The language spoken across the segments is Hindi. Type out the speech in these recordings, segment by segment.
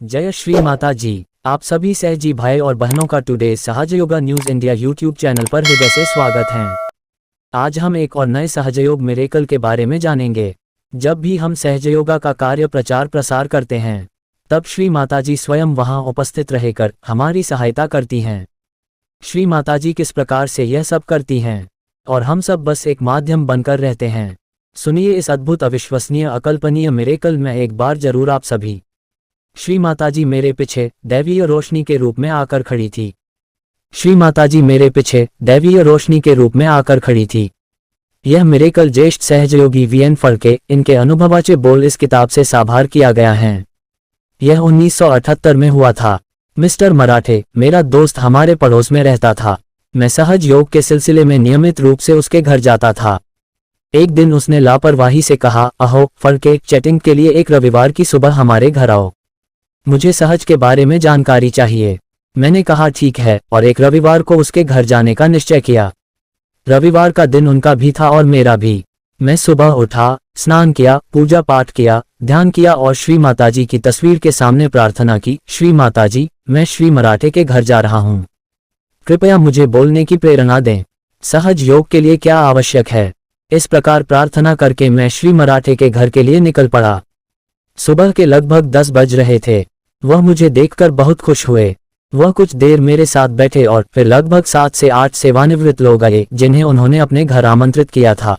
जय श्री माता जी। आप सभी सहजी भाई और बहनों का today Sahajyoga news India YouTube channel पर हृदय से स्वागत है। आज हम एक और नए सहजयोग मिरेकल के बारे में जानेंगे। जब भी हम सहजयोगा का कार्य प्रचार प्रसार करते हैं तब श्री माता जी स्वयं वहां उपस्थित रहकर हमारी सहायता करती हैं। श्री माता जी किस प्रकार से यह सब करती हैं और हम सब बस एक माध्यम बनकर रहते हैं। सुनिए इस अद्भुत, अविश्वसनीय, अकल्पनीय मिरेकल में एक बार जरूर आप सभी। श्री माताजी मेरे पीछे दैवीय रोशनी के रूप में आकर खड़ी थी। श्री माताजी मेरे पीछे दैवीय रोशनी के रूप में आकर खड़ी थी। यह मिरेकल ज्येष्ठ सहजयोगी वीएन फड़के इनके अनुभवाचे बोल इस किताब से साभार किया गया है। यह 1978 में हुआ था। मिस्टर मराठे मेरा दोस्त हमारे पड़ोस में रहता था। मैं सहज योग के सिलसिले में नियमित रूप से उसके घर जाता था। एक दिन उसने लापरवाही से कहा, अहो फड़के, चैटिंग के लिए एक रविवार की सुबह हमारे घर आओ, मुझे सहज के बारे में जानकारी चाहिए। मैंने कहा ठीक है और एक रविवार को उसके घर जाने का निश्चय किया। रविवार का दिन उनका भी था और मेरा भी। मैं सुबह उठा, स्नान किया, पूजा पाठ किया, ध्यान किया और श्री माताजी की तस्वीर के सामने प्रार्थना की, श्री माताजी, मैं श्री मराठे के घर जा रहा हूँ, कृपया मुझे बोलने की प्रेरणा दें। सहज योग के लिए क्या आवश्यक है। इस प्रकार प्रार्थना करके मैं श्री मराठे के घर के लिए निकल पड़ा। सुबह के लगभग 10 बज रहे थे। वह मुझे देखकर बहुत खुश हुए। वह कुछ देर मेरे साथ बैठे और फिर लगभग 7 से 8 सेवानिवृत्त लोग आए जिन्हें उन्होंने अपने घर आमंत्रित किया था।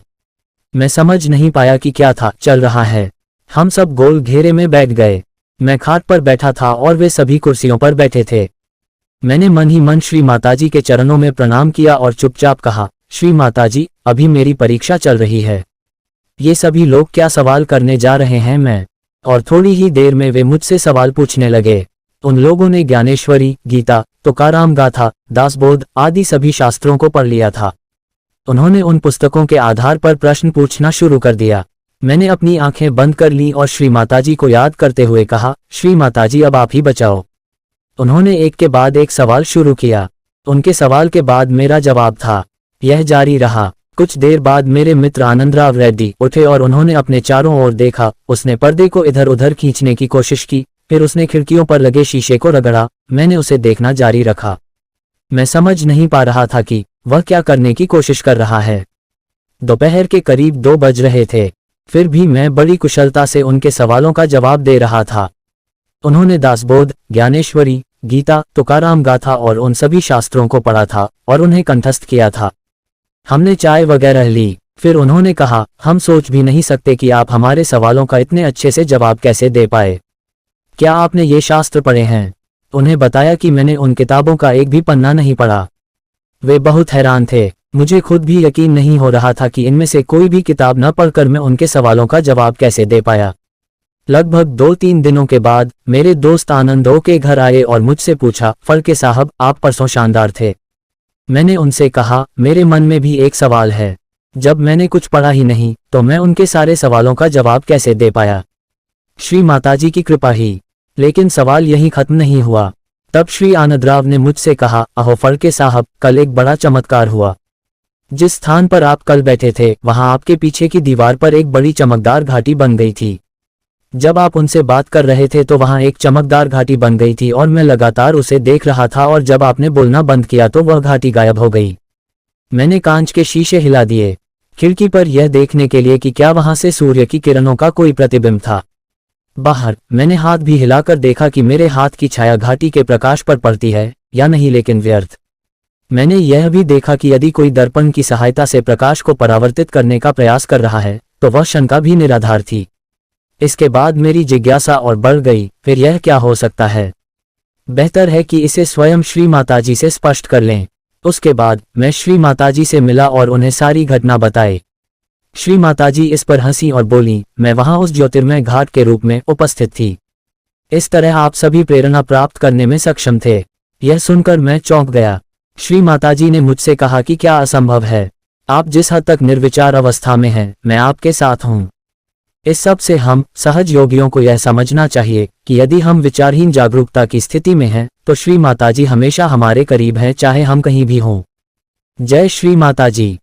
मैं समझ नहीं पाया कि क्या था चल रहा है। हम सब गोल घेरे में बैठ गए। मैं खाट पर बैठा था और वे सभी कुर्सियों पर बैठे थे। मैंने मन ही मन श्री माताजी के चरणों में प्रणाम किया और चुपचाप कहा, श्री माताजी, अभी मेरी परीक्षा चल रही है। ये सभी लोग क्या सवाल करने जा रहे हैं मैं। और थोड़ी ही देर में वे मुझसे सवाल पूछने लगे। उन लोगों ने ज्ञानेश्वरी, गीता, तुकाराम गाथा, दासबोध आदि सभी शास्त्रों को पढ़ लिया था। उन्होंने उन पुस्तकों के आधार पर प्रश्न पूछना शुरू कर दिया। मैंने अपनी आंखें बंद कर ली और श्री माताजी को याद करते हुए कहा, श्री माताजी, अब आप ही बचाओ। उन्होंने एक के बाद एक सवाल शुरू किया। उनके सवाल के बाद मेरा जवाब था। यह जारी रहा। कुछ देर बाद मेरे मित्र आनंदराव रेड्डी उठे और उन्होंने अपने चारों ओर देखा। उसने पर्दे को इधर उधर खींचने की कोशिश की, फिर उसने खिड़कियों पर लगे शीशे को रगड़ा। मैंने उसे देखना जारी रखा। मैं समझ नहीं पा रहा था कि वह क्या करने की कोशिश कर रहा है। दोपहर के करीब 2 बज रहे थे। फिर भी मैं बड़ी कुशलता से उनके सवालों का जवाब दे रहा था। उन्होंने दासबोध, ज्ञानेश्वरी, गीता, तुकाराम गाथा और उन सभी शास्त्रों को पढ़ा था और उन्हें कंठस्थ किया था। हमने चाय वगैरह ली। फिर उन्होंने कहा, हम सोच भी नहीं सकते कि आप हमारे सवालों का इतने अच्छे से जवाब कैसे दे पाए। क्या आपने ये शास्त्र पढ़े हैं। उन्हें बताया कि मैंने उन किताबों का एक भी पन्ना नहीं पढ़ा। वे बहुत हैरान थे। मुझे खुद भी यकीन नहीं हो रहा था कि इनमें से कोई भी किताब न पढ़कर मैं उनके सवालों का जवाब कैसे दे पाया। लगभग 2-3 दिनों के बाद मेरे दोस्त आनंदो के घर आए और मुझसे पूछा, फड़के साहब, आप परसों शानदार थे। मैंने उनसे कहा, मेरे मन में भी एक सवाल है। जब मैंने कुछ पढ़ा ही नहीं तो मैं उनके सारे सवालों का जवाब कैसे दे पाया। श्री माताजी की कृपा ही। लेकिन सवाल यहीं खत्म नहीं हुआ। तब श्री आनंदराव ने मुझसे कहा, अहो फड़के साहब, कल एक बड़ा चमत्कार हुआ। जिस स्थान पर आप कल बैठे थे वहां आपके पीछे की दीवार पर एक बड़ी चमकदार घाटी बन गई थी। जब आप उनसे बात कर रहे थे तो वहां एक चमकदार घाटी बन गई थी और मैं लगातार उसे देख रहा था और जब आपने बोलना बंद किया तो वह घाटी गायब हो गई। मैंने कांच के शीशे हिला दिए खिड़की पर यह देखने के लिए कि क्या वहां से सूर्य की किरणों का कोई प्रतिबिंब था। बाहर मैंने हाथ भी हिलाकर देखा कि मेरे हाथ की छाया घाटी के प्रकाश पर पड़ती है या नहीं, लेकिन व्यर्थ। मैंने यह भी देखा कि यदि कोई दर्पण की सहायता से प्रकाश को परावर्तित करने का प्रयास कर रहा है तो वह शंका भी निराधार थी। इसके बाद मेरी जिज्ञासा और बढ़ गई, फिर यह क्या हो सकता है। बेहतर है कि इसे स्वयं श्री माताजी से स्पष्ट कर लें। उसके बाद मैं श्री माताजी से मिला और उन्हें सारी घटना बताई। श्री माताजी इस पर हंसी और बोली, मैं वहां उस ज्योतिर्मय घाट के रूप में उपस्थित थी। इस तरह आप सभी प्रेरणा प्राप्त करने में सक्षम थे। यह सुनकर मैं चौंक गया। श्री माताजी ने मुझसे कहा कि क्या असंभव है। आप जिस हद तक निर्विचार अवस्था में हैं, मैं आपके साथ हूं। इस सब से हम सहज योगियों को यह समझना चाहिए कि यदि हम विचारहीन जागरूकता की स्थिति में हैं तो श्री माताजी हमेशा हमारे करीब हैं, चाहे हम कहीं भी हों। जय श्री माताजी।